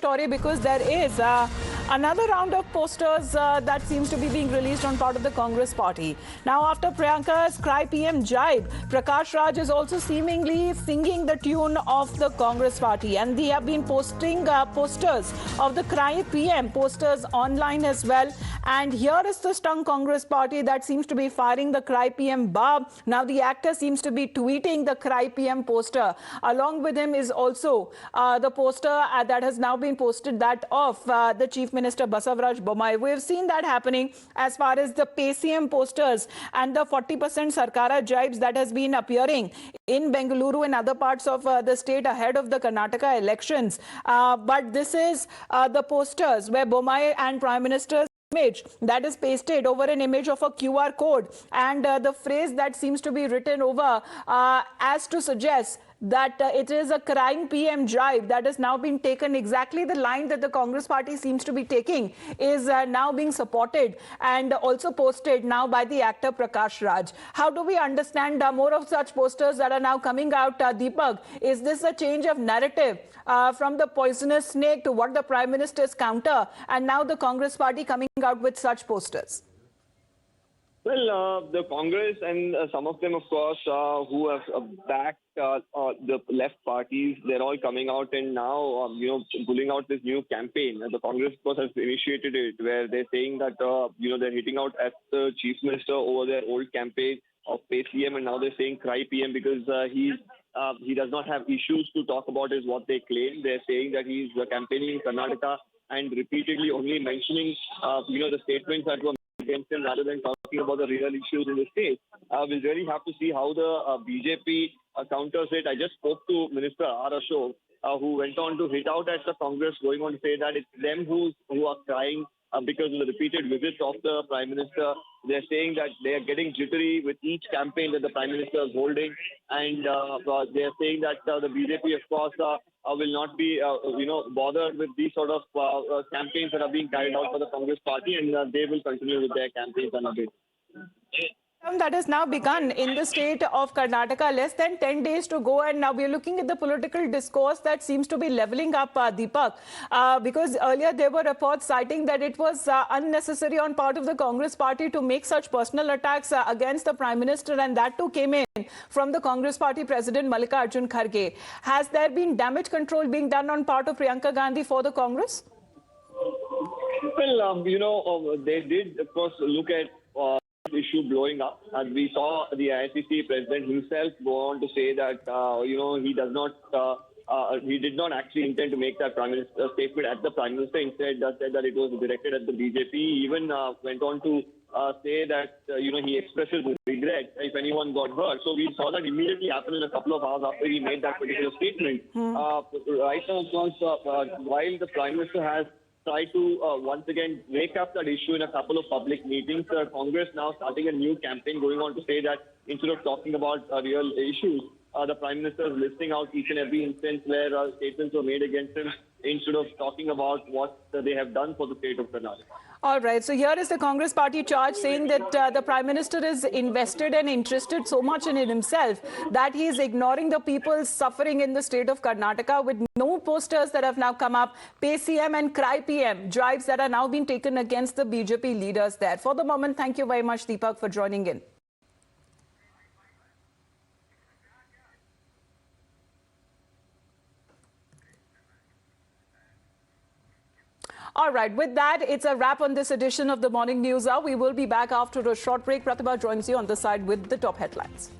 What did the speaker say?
story because there is another round of posters that seems to be being released on part of the Congress party. Now, after Priyanka's Cry PM jibe, Prakash Raj is also seemingly singing the tune of the Congress party, and they have been posting posters of the Cry PM posters online as well. And here is the stung Congress party that seems to be firing the Cry PM barb. Now, the actor seems to be tweeting the Cry PM poster. Along with him is also the poster that has now been posted, that of the Chief Minister Basavaraj Bommai. We have seen that happening as far as the PCM posters and the 40% Sarkara jibes that has been appearing in Bengaluru and other parts of the state ahead of the Karnataka elections. But this is the posters where Bommai and Prime Minister's image that is pasted over an image of a QR code, and the phrase that seems to be written over as to suggest that it is a crying PM jibe that has now been taken. Exactly the line that the Congress party seems to be taking is now being supported and also posted now by the actor Prakash Raj. How do we understand more of such posters that are now coming out, Deepak? Is this a change of narrative from the poisonous snake to what the Prime Minister's counter, and now the Congress party coming out with such posters? Well, the Congress and some of them, of course, who have backed the left parties, they're all coming out and now, pulling out this new campaign. The Congress, of course, has initiated it, where they're saying that, they're hitting out at the Chief Minister over their old campaign of Pay CM, and now they're saying Cry PM because he does not have issues to talk about, is what they claim. They're saying that he's campaigning in Karnataka and repeatedly only mentioning, the statements that were against him rather than talking about the real issues in the state. We'll really have to see how the BJP counters it. I just spoke to Minister R. Ashok, who went on to hit out at the Congress, going on to say that it's them who are crying because of the repeated visits of the Prime Minister. They're saying that they are getting jittery with each campaign that the Prime Minister is holding, and they're saying that the BJP, of course, will not be, bothered with these sort of campaigns that are being carried out for the Congress party, and they will continue with their campaigns unabated. That has now begun in the state of Karnataka. Less than 10 days to go, and now we are looking at the political discourse that seems to be leveling up, Deepak, because earlier there were reports citing that it was unnecessary on part of the Congress party to make such personal attacks against the Prime Minister, and that too came in from the Congress party president Mallikarjun Kharge. Has there been damage control being done on part of Priyanka Gandhi for the Congress? Well, they did, of course, look at issue blowing up, and we saw the ICC president himself go on to say that he did not actually intend to make that Prime Minister statement at the Prime Minister. Instead, said that it was directed at the BJP. He even went on to say that he expresses regret if anyone got hurt. So we saw that immediately happen in a couple of hours after he made that particular statement. Right now, of course, while the Prime Minister has try to once again wake up that issue in a couple of public meetings. Congress now starting a new campaign, going on to say that instead of talking about real issues, the Prime Minister is listing out each and every instance where statements were made against him, instead of talking about what they have done for the state of Karnataka. All right. So here is the Congress party charge saying that the Prime Minister is invested and interested so much in himself that he is ignoring the people's suffering in the state of Karnataka, with no posters that have now come up, Pay CM and Cry PM jibes that are now being taken against the BJP leaders there. For the moment, thank you very much, Deepak, for joining in. All right, with that, it's a wrap on this edition of the Morning News Hour. We will be back after a short break. Pratibha joins you on the side with the top headlines.